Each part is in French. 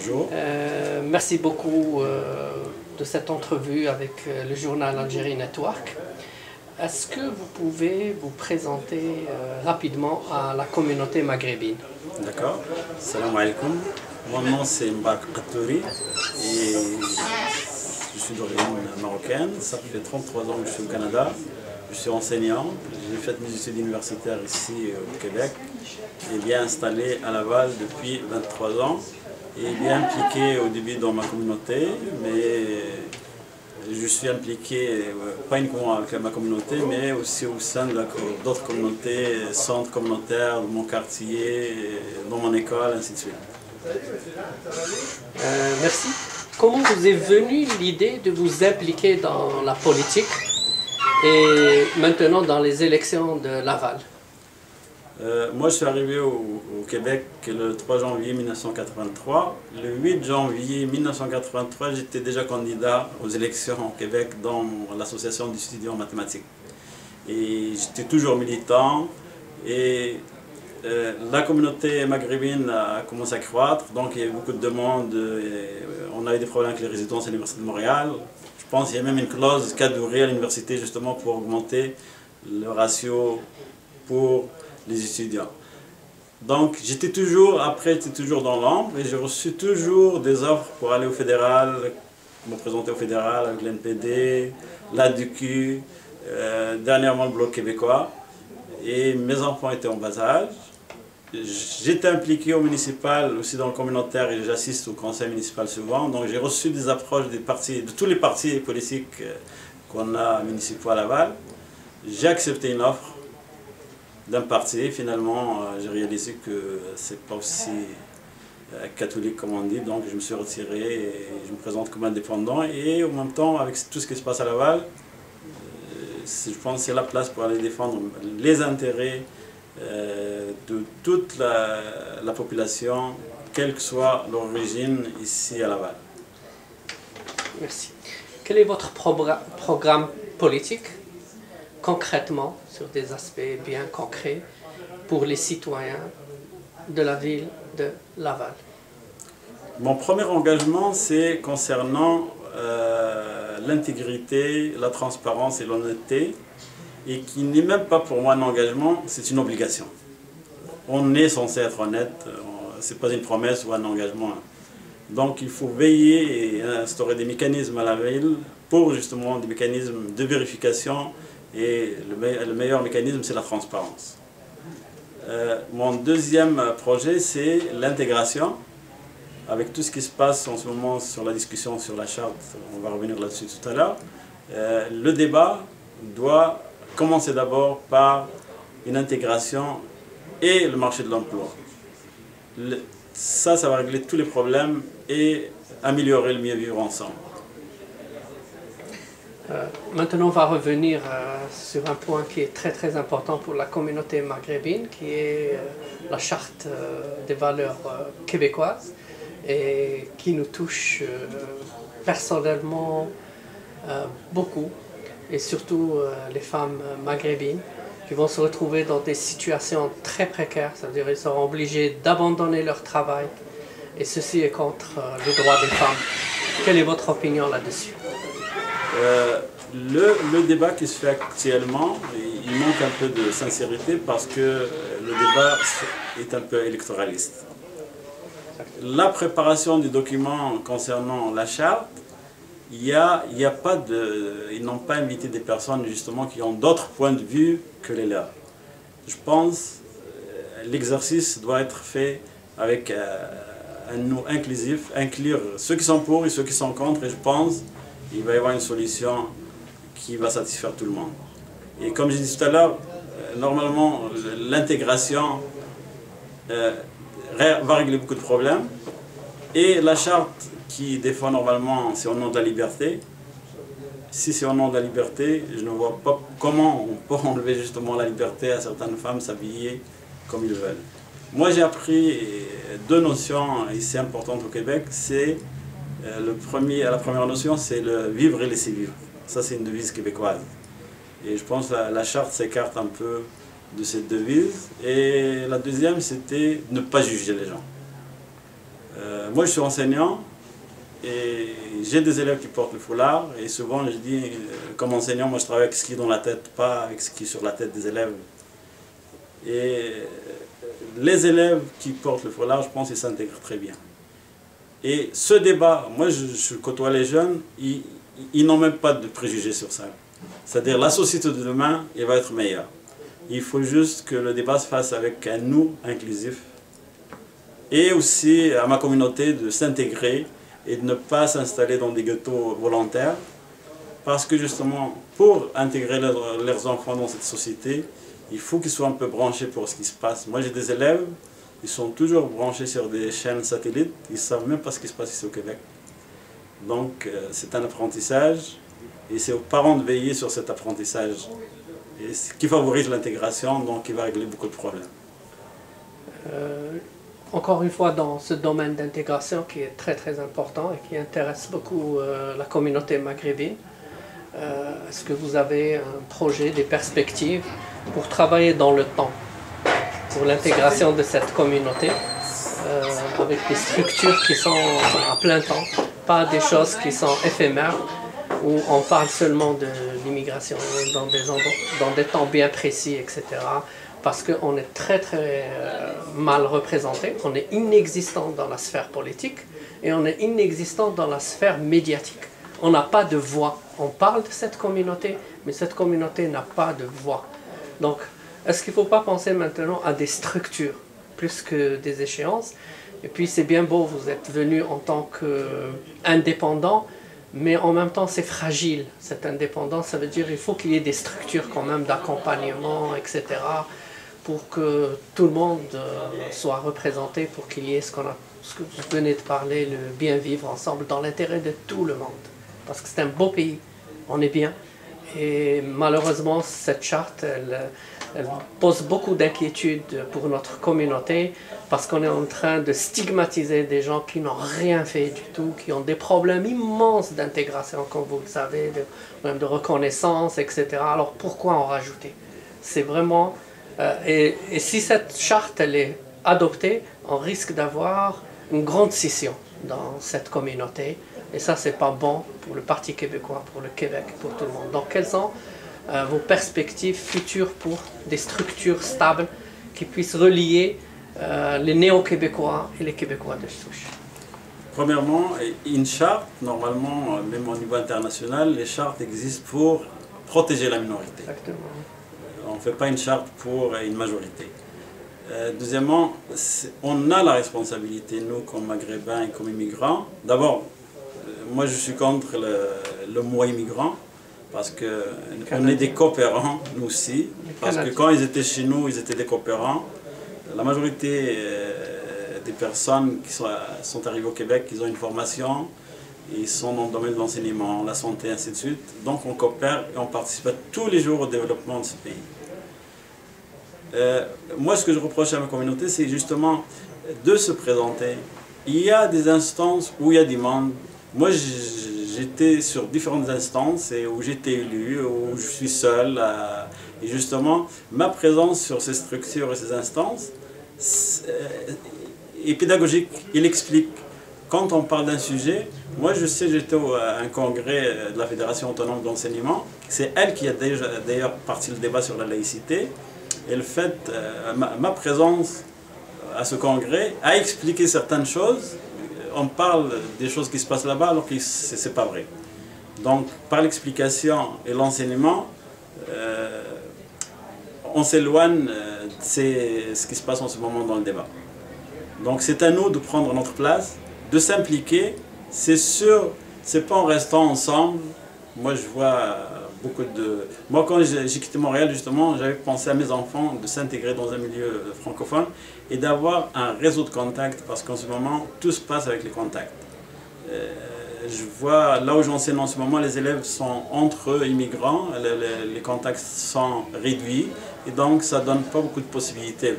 Bonjour. Merci beaucoup de cette entrevue avec le journal Algérie Network. Est-ce que vous pouvez vous présenter rapidement à la communauté maghrébine? D'accord. Salam alaikum. Mon nom c'est Mbarak Qattouri et je suis d'origine marocaine. Ça fait 33 ans que je suis au Canada. Je suis enseignant. J'ai fait mes études universitaires ici au Québec et bien installé à Laval depuis 23 ans et bien impliqué au début dans ma communauté, mais je suis impliqué pas uniquement avec ma communauté, mais aussi au sein d'autres communautés, centres communautaires, de mon quartier, dans mon école, ainsi de suite. Merci. Comment vous est venue l'idée de vous impliquer dans la politique et maintenant dans les élections de Laval? Moi, je suis arrivé au Québec le 3 janvier 1983. Le 8 janvier 1983, j'étais déjà candidat aux élections au Québec dans l'association d'étudiants en mathématiques. Et j'étais toujours militant. Et la communauté maghrébine a commencé à croître. Donc, il y a eu beaucoup de demandes. On a eu des problèmes avec les résidences à l'Université de Montréal. Je pense qu'il y a même une clause cadrée à l'université justement pour augmenter le ratio pour les étudiants. Donc j'étais toujours dans l'ombre et j'ai reçu toujours des offres pour aller au fédéral, me présenter au fédéral avec l'NPD, l'ADQ, dernièrement le Bloc québécois. Et mes enfants étaient en bas âge. J'étais impliqué au municipal, aussi dans le communautaire, et j'assiste au conseil municipal souvent. Donc j'ai reçu des approches des partis, de tous les partis politiques qu'on a municipaux à Laval. J'ai accepté une offre d'un parti. Finalement, j'ai réalisé que c'est pas aussi catholique comme on dit, donc je me suis retiré et je me présente comme indépendant. Et en même temps, avec tout ce qui se passe à Laval, je pense que c'est la place pour aller défendre les intérêts de toute la population, quelle que soit l'origine ici à Laval. Merci. Quel est votre programme politique, concrètement, sur des aspects bien concrets, pour les citoyens de la ville de Laval? Mon premier engagement, c'est concernant l'intégrité, la transparence et l'honnêteté, et qui n'est même pas pour moi un engagement, c'est une obligation. On est censé être honnête, ce n'est pas une promesse ou un engagement. Donc il faut veiller et instaurer des mécanismes à la ville pour justement des mécanismes de vérification, et le meilleur mécanisme c'est la transparence. Mon deuxième projet c'est l'intégration. Avec tout ce qui se passe en ce moment sur la discussion sur la charte, on va revenir là-dessus tout à l'heure, le débat doit commencer d'abord par une intégration et le marché de l'emploi. Ça va régler tous les problèmes et améliorer le mieux vivre ensemble. Maintenant, on va revenir sur un point qui est très important pour la communauté maghrébine, qui est la charte des valeurs québécoises, et qui nous touche personnellement beaucoup, et surtout les femmes maghrébines qui vont se retrouver dans des situations très précaires, c'est-à-dire qu'ils seront obligés d'abandonner leur travail, et ceci est contre les droits des femmes. Quelle est votre opinion là-dessus? Le débat qui se fait actuellement, il manque un peu de sincérité parce que le débat est un peu électoraliste. La préparation du document concernant la charte, ils n'ont pas invité des personnes justement qui ont d'autres points de vue que les leurs. Je pense que l'exercice doit être fait avec un nous inclusif, inclure ceux qui sont pour et ceux qui sont contre, et je pense qu'il va y avoir une solution qui va satisfaire tout le monde. Et comme j'ai dit tout à l'heure, normalement l'intégration va régler beaucoup de problèmes, et la charte qui défend normalement, c'est au nom de la liberté. Si c'est au nom de la liberté, je ne vois pas comment on peut enlever justement la liberté à certaines femmes s'habiller comme ils veulent. Moi j'ai appris deux notions ici importantes au Québec. C'est la première notion, c'est le vivre et laisser vivre. Ça c'est une devise québécoise. Et je pense que la charte s'écarte un peu de cette devise. Et la deuxième, c'était ne pas juger les gens. Moi, je suis enseignant et j'ai des élèves qui portent le foulard. Et souvent, je dis, comme enseignant, moi, je travaille avec ce qui est dans la tête, pas avec ce qui est sur la tête des élèves. Et les élèves qui portent le foulard, je pense qu'ils s'intègrent très bien. Et ce débat, moi, je côtoie les jeunes, ils n'ont même pas de préjugés sur ça. C'est-à-dire, la société de demain, elle va être meilleure. Il faut juste que le débat se fasse avec un nous inclusif. Et aussi à ma communauté de s'intégrer et de ne pas s'installer dans des ghettos volontaires. Parce que justement, pour intégrer leurs enfants dans cette société, il faut qu'ils soient un peu branchés pour ce qui se passe. Moi j'ai des élèves, ils sont toujours branchés sur des chaînes satellites, ils ne savent même pas ce qui se passe ici au Québec. Donc c'est un apprentissage et c'est aux parents de veiller sur cet apprentissage. Et ce qui favorise l'intégration, donc il va régler beaucoup de problèmes. Encore une fois, dans ce domaine d'intégration qui est très très important et qui intéresse beaucoup la communauté maghrébine, est-ce que vous avez un projet, des perspectives pour travailler dans le temps, pour l'intégration de cette communauté, avec des structures qui sont à plein temps, pas des choses qui sont éphémères, où on parle seulement de l'immigration dans des temps bien précis, etc. Parce qu'on est très très mal représenté, on est inexistant dans la sphère politique et on est inexistant dans la sphère médiatique. On n'a pas de voix. On parle de cette communauté, mais cette communauté n'a pas de voix. Donc, est-ce qu'il ne faut pas penser maintenant à des structures plus que des échéances? Et puis c'est bien beau, vous êtes venu en tant qu'indépendant, mais en même temps c'est fragile, cette indépendance. Ça veut dire qu'il faut qu'il y ait des structures quand même d'accompagnement, etc., pour que tout le monde soit représenté, pour qu'il y ait ce que vous venez de parler, le bien vivre ensemble, dans l'intérêt de tout le monde. Parce que c'est un beau pays, on est bien. Et malheureusement, cette charte, elle pose beaucoup d'inquiétudes pour notre communauté, parce qu'on est en train de stigmatiser des gens qui n'ont rien fait du tout, qui ont des problèmes immenses d'intégration, comme vous le savez, des problèmes de reconnaissance, etc. Alors pourquoi en rajouter? C'est vraiment... et si cette charte elle est adoptée, on risque d'avoir une grande scission dans cette communauté. Et ça, c'est pas bon pour le Parti québécois, pour le Québec, pour tout le monde. Donc, quelles sont vos perspectives futures pour des structures stables qui puissent relier les néo-québécois et les Québécois de souche? Premièrement, une charte, normalement, même au niveau international, les chartes existent pour protéger la minorité. Exactement. On ne fait pas une charte pour une majorité. Deuxièmement, on a la responsabilité, nous, comme Maghrébins et comme immigrants. D'abord, moi, je suis contre le mot immigrant, parce qu'on est des coopérants, nous aussi. Parce que quand ils étaient chez nous, ils étaient des coopérants. La majorité des personnes qui sont arrivées au Québec, ils ont une formation, ils sont dans le domaine de l'enseignement, la santé, ainsi de suite. Donc on coopère et on participe tous les jours au développement de ce pays. Moi, ce que je reproche à ma communauté, c'est justement de se présenter. Il y a des instances où il y a des membres. Moi, j'étais sur différentes instances et où j'étais élu, où je suis seul. Et justement, ma présence sur ces structures et ces instances est pédagogique. Il explique. Quand on parle d'un sujet, moi je sais, j'étais à un congrès de la Fédération autonome d'enseignement. C'est elle qui a d'ailleurs parti le débat sur la laïcité. Et le fait, ma présence à ce congrès a expliqué certaines choses. On parle des choses qui se passent là-bas alors que ce n'est pas vrai. Donc, par l'explication et l'enseignement, on s'éloigne de ce qui se passe en ce moment dans le débat. Donc, c'est à nous de prendre notre place, de s'impliquer. C'est sûr, c'est pas en restant ensemble. Moi, je vois beaucoup de... Moi, quand j'ai quitté Montréal, justement, j'avais pensé à mes enfants de s'intégrer dans un milieu francophone et d'avoir un réseau de contacts, parce qu'en ce moment, tout se passe avec les contacts. Je vois, là où j'enseigne en ce moment, les élèves sont entre eux immigrants, les contacts sont réduits, et donc ça ne donne pas beaucoup de possibilités.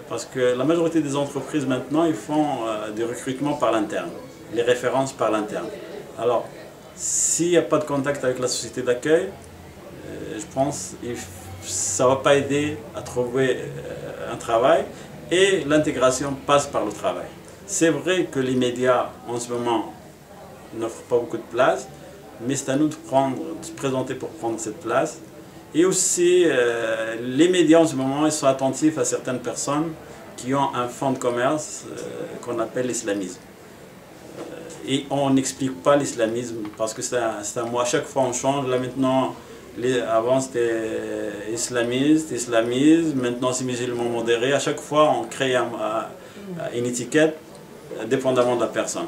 Parce que la majorité des entreprises maintenant, ils font des recrutements par l'interne, les références par l'interne. Alors, s'il n'y a pas de contact avec la société d'accueil, je pense que ça ne va pas aider à trouver un travail, et l'intégration passe par le travail. C'est vrai que les médias, en ce moment, n'offrent pas beaucoup de place, mais c'est à nous de se présenter pour prendre cette place. Et aussi, les médias, en ce moment, ils sont attentifs à certaines personnes qui ont un fonds de commerce qu'on appelle l'islamisme. Et on n'explique pas l'islamisme parce que c'est un mot, à chaque fois on change. Là maintenant, avant c'était islamisme, maintenant c'est musulman modéré. À chaque fois on crée une étiquette dépendamment de la personne.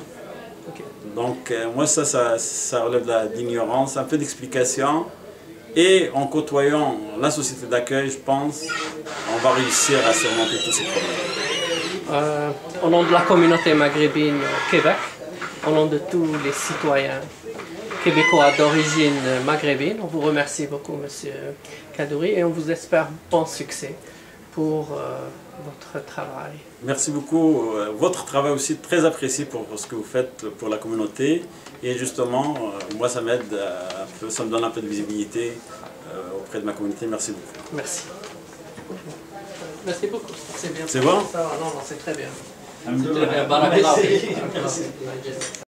Ok. Donc moi ça relève de l'ignorance, un peu d'explication. Et en côtoyant la société d'accueil, je pense, on va réussir à surmonter tous ces problèmes. Au nom de la communauté maghrébine au Québec, au nom de tous les citoyens québécois d'origine maghrébine, on vous remercie beaucoup, Monsieur Kadouri, et on vous espère bon succès pour votre travail. Merci beaucoup. Votre travail aussi très apprécié pour ce que vous faites pour la communauté. Et justement, moi ça m'aide, ça me donne un peu de visibilité auprès de ma communauté. Merci beaucoup. Merci. Merci beaucoup. C'est bien. C'est bon? Ça va, non, c'est très bien. Alhamdoulilah. C'est très bien. Barakallah.